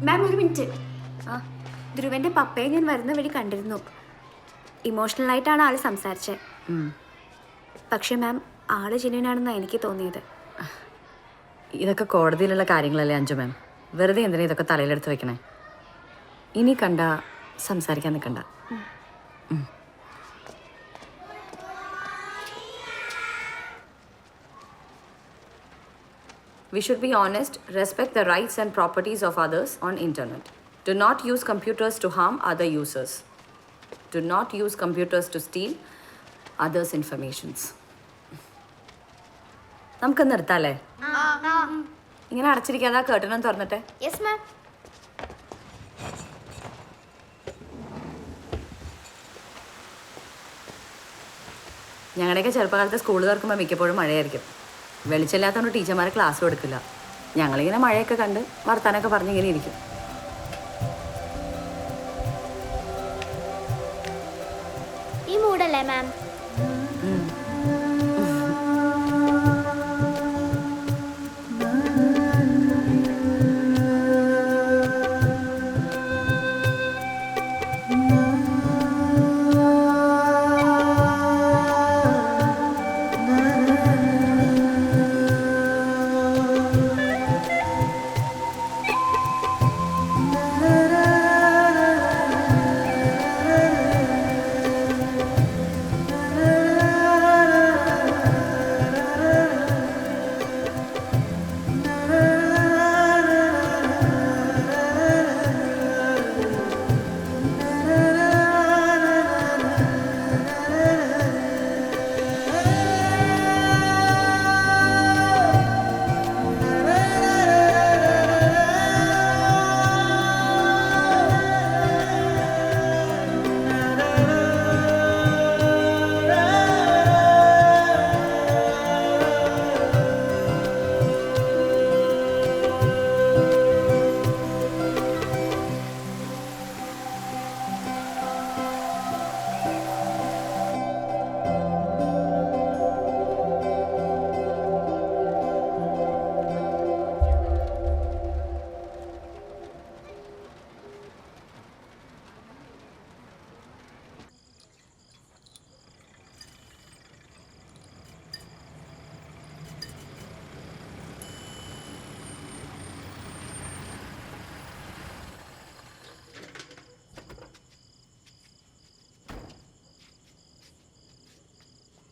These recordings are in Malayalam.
മാം ഒരു മിനിറ്റ്. ധ്രുവൻ്റെ പപ്പയെ ഞാൻ വരുന്ന വഴി കണ്ടിരുന്നു. ഇമോഷണലായിട്ടാണ് ആൾ സംസാരിച്ചത്. പക്ഷേ മാം ആൾ ജെന്യൂനാണെന്നാണ് എനിക്ക് തോന്നിയത്. ഇതൊക്കെ കോടതിയിലുള്ള കാര്യങ്ങളല്ലേ അഞ്ജു മാം. വെറുതെ എന്തിനാ ഇതൊക്കെ തലയിലെടുത്ത് വെക്കണേ? ഇനി കണ്ട സംസാരിക്കാൻ നിൽക്കണ്ട. We should be honest, respect the rights and properties of others on internet. Do not use computers to harm other users. Do not use computers to steal others' informations. നമുക്ക് നിർത്താല്ലേ? ഇങ്ങനെ അടച്ചിരിക്കാതെ കേട്ടനും തുറന്നിട്ടെ. Yes ma'am. ഞങ്ങളുടെയൊക്കെ ചെറുപ്പകാലത്ത് സ്കൂൾ തുറക്കുമ്പോൾ മിക്കപ്പോഴും മഴയായിരിക്കും. വെളിച്ചമില്ലാത്തതുകൊണ്ട് ടീച്ചർമാരെ ക്ലാസ്സും എടുക്കില്ല. ഞങ്ങളിങ്ങനെ മഴയൊക്കെ കണ്ട് വർത്താനൊക്കെ പറഞ്ഞിങ്ങനെ ഇരിക്കും. ഈ മൂടല്ലേ മാം?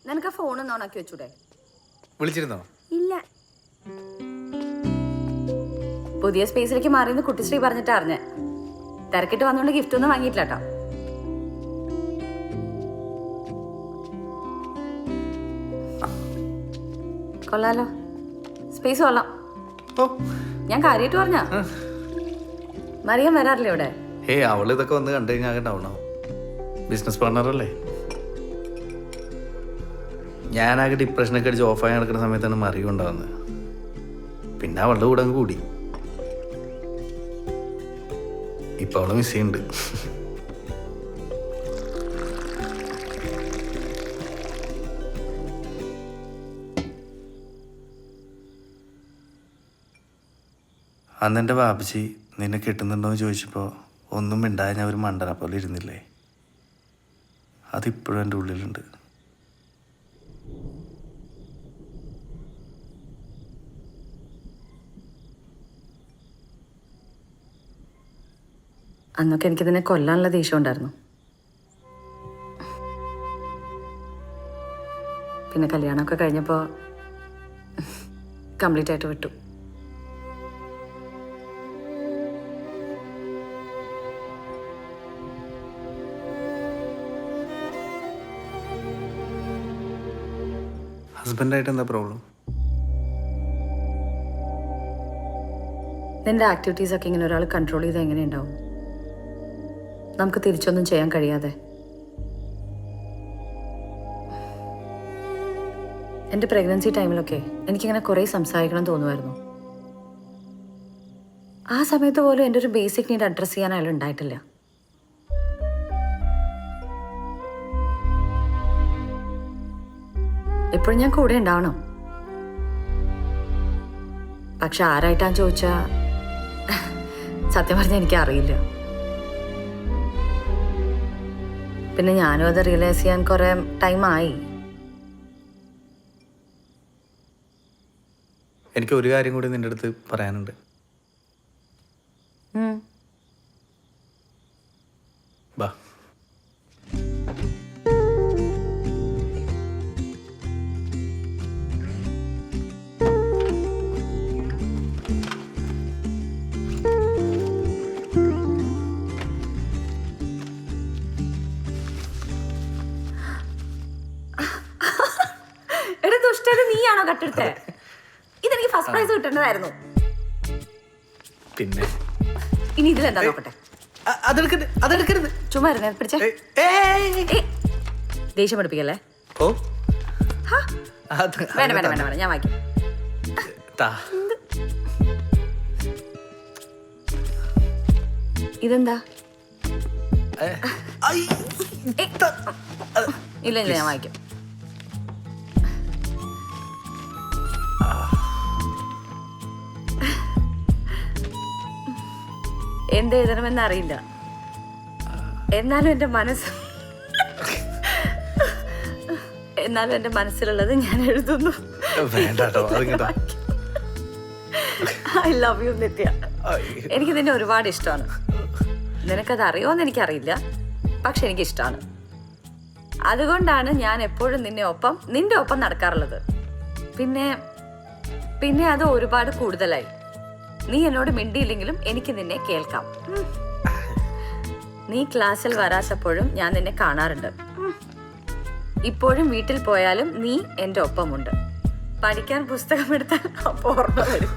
നിനക്ക് ഫോണൊന്നും ഓണാക്കി വെച്ചൂടെ? വിളിച്ചിരുന്നോ? ഇല്ല. പുതിയ സ്പേസിലേക്ക് മാറിയെന്ന് കുട്ടിശ്രീ പറഞ്ഞിട്ട് അറിഞ്ഞേ. തിരക്കിട്ട് വന്നുകൊണ്ട് ഗിഫ്റ്റ് ഒന്നും വാങ്ങിയിട്ടില്ല കേട്ടോ. കൊള്ളാലോ, സ്പേസ് കൊള്ളാം. ഞാൻ കാര്യമായിട്ട് പറഞ്ഞ മറിയം വരാറില്ലേ ഇവിടെ? അവള് ഇതൊക്കെ വന്ന് കണ്ടു കഴിഞ്ഞാൽ ഡൗൺ ആവും. ബിസിനസ് പാർട്ണർ അല്ലേ. ഞാനാകെ ഡിപ്രഷനൊക്കെ അടിച്ച് ഓഫായി നടക്കുന്ന സമയത്താണ് മറിയം ഉണ്ടാവുന്നത്. പിന്നെ അവളുടെ കൂടെ അങ്ങ് കൂടി. ഇപ്പൊ അവള് മിസ് ചെയ്യുന്നുണ്ട്. അന്നെൻ്റെ ബാബുജി നിന്നെ കിട്ടുന്നുണ്ടോയെന്ന് ചോദിച്ചപ്പോൾ ഒന്നും മിണ്ടായ ഞാൻ ഒരു മണ്ടനെ പോലെ ഇരുന്നില്ലേ, അതിപ്പോഴും എൻ്റെ ഉള്ളിലുണ്ട്. അന്നൊക്കെ എനിക്കിതിനെ കൊല്ലാനുള്ള ദേഷ്യം ഉണ്ടായിരുന്നു. പിന്നെ കല്യാണമൊക്കെ കഴിഞ്ഞപ്പോൾ കംപ്ലീറ്റ് ആയിട്ട് വിട്ടു. ഹസ്ബൻഡായിട്ട് എന്താ പ്രോബ്ലം? നിന്റെ ആക്ടിവിറ്റീസൊക്കെ ഇങ്ങനെ ഒരാൾ കൺട്രോൾ ചെയ്ത് എങ്ങനെ ഉണ്ടാവും? നമുക്ക് തിരിച്ചൊന്നും ചെയ്യാൻ കഴിയാതെ. എൻ്റെ പ്രഗ്നൻസി ടൈമിലൊക്കെ എനിക്കിങ്ങനെ കുറേ സംസാരിക്കണം തോന്നുമായിരുന്നു. ആ സമയത്ത് പോലും എൻ്റെ ഒരു ബേസിക് നീഡ് അഡ്രസ്സ് ചെയ്യാൻ അയാൾ ഉണ്ടായിട്ടില്ല. എപ്പോഴും ഞാൻ കൂടെ ഉണ്ടാവണം. പക്ഷെ ആരായിട്ടാന്ന് ചോദിച്ചാൽ സത്യം പറഞ്ഞാൽ എനിക്ക് അറിയില്ല. പിന്നെ ഞാനും അത് റിയലൈസ് ചെയ്യാൻ കുറെ ടൈമായി. എനിക്ക് ഒരു കാര്യം കൂടി നിൻ്റെ അടുത്ത് പറയാനുണ്ട്. ബാ. എടാ ദുഷ്ടത്, നീയാണോ കട്ടെടുത്തേ? ഇതെനിക്ക് ഫസ്റ്റ് പ്രൈസ് കിട്ടേണ്ടതായിരുന്നു. പിന്നെ ഇനി ഇതിലെന്താ നോക്കട്ടെ. അതെടുക്കരുത്. ചുമ്മാ ഇരുന്നേ, പിടിച്ചേ. ദേഷ്യം പഠിപ്പിക്കല്ലേ. ഓ വേണ്ട വേണ്ട വേണ്ട വേണ്ട, ഞാൻ വായിക്കാം. ഇതെന്താ? ഇല്ല ഇല്ല, ഞാൻ വായിക്കാം. എന്ത് എഴുതണമെന്ന് അറിയില്ല, എന്നാലും എൻ്റെ മനസ്സിലുള്ളത് ഞാൻ എഴുതുന്നു. ഐ ലവ് യു നിത്യ. എനിക്ക് നിന്നെ ഒരുപാട് ഇഷ്ടമാണ്. നിനക്കത് അറിയോന്ന് എനിക്കറിയില്ല, പക്ഷെ എനിക്കിഷ്ടമാണ്. അതുകൊണ്ടാണ് ഞാൻ എപ്പോഴും നിന്റെ ഒപ്പം നടക്കാറുള്ളത്. പിന്നെ അത് ഒരുപാട് കൂടുതലായി. നീ എന്നോട് മിണ്ടിയില്ലെങ്കിലും എനിക്ക് നിന്നെ കേൾക്കാം. നീ ക്ലാസ്സിൽ വരാത്തപ്പോഴും ഞാൻ നിന്നെ കാണാറുണ്ട്. ഇപ്പോഴും വീട്ടിൽ പോയാലും നീ എൻ്റെ ഒപ്പമുണ്ട്. പഠിക്കാൻ പുസ്തകം എടുത്താൽ അപ്പോൾ ഓർമ്മ വരും.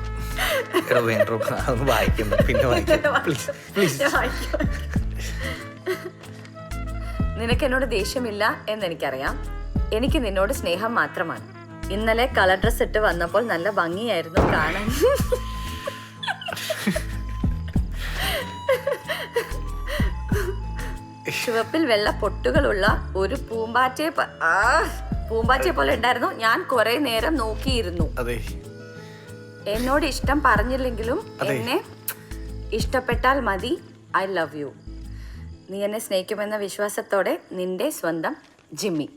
നിനക്ക് എന്നോട് ദേഷ്യമില്ല എന്നെനിക്കറിയാം. എനിക്ക് നിന്നോട് സ്നേഹം മാത്രമാണ്. ഇന്നലെ കളർ ഡ്രസ് ഇട്ട് വന്നപ്പോൾ നല്ല ഭംഗിയായിരുന്നു കാണാൻ. ചുവപ്പിൽ വെള്ള പൊട്ടുകളുള്ള ഒരു പൂമ്പാറ്റയെ പോലെ ഉണ്ടായിരുന്നു. ഞാൻ കുറെ നേരം നോക്കിയിരുന്നു. എന്നോട് ഇഷ്ടം പറഞ്ഞില്ലെങ്കിലും എന്നെ ഇഷ്ടപ്പെട്ടാൽ മതി. I love you. നീ എന്നെ സ്നേഹിക്കുമെന്ന വിശ്വാസത്തോടെ നിന്റെ സ്വന്തം ജിമ്മി.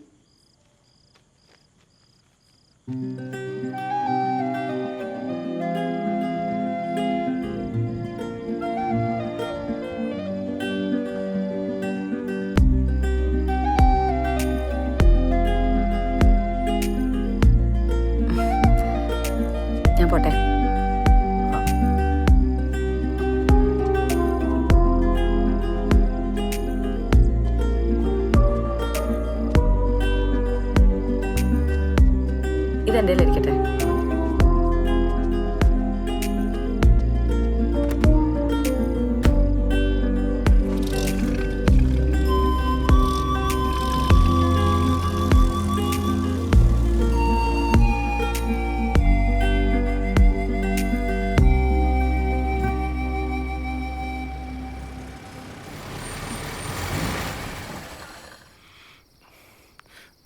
ഞാൻ പോട്ടെ. ഇതെന്റെ ഇരിക്കട്ടെ.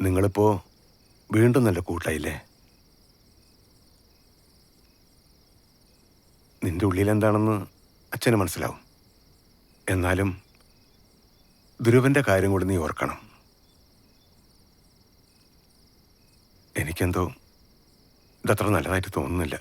നിങ്ങളിപ്പോ വീണ്ടും നല്ല കൂട്ടായില്ലേ? നിന്റെ ഉള്ളിൽ എന്താണെന്ന് അച്ഛന് മനസ്സിലാവും. എന്നാലും ധ്രുവന്റെ കാര്യം കൂടി നീ ഓർക്കണം. എനിക്കെന്തോ ഇതത്ര നല്ലതായിട്ട് തോന്നുന്നില്ല.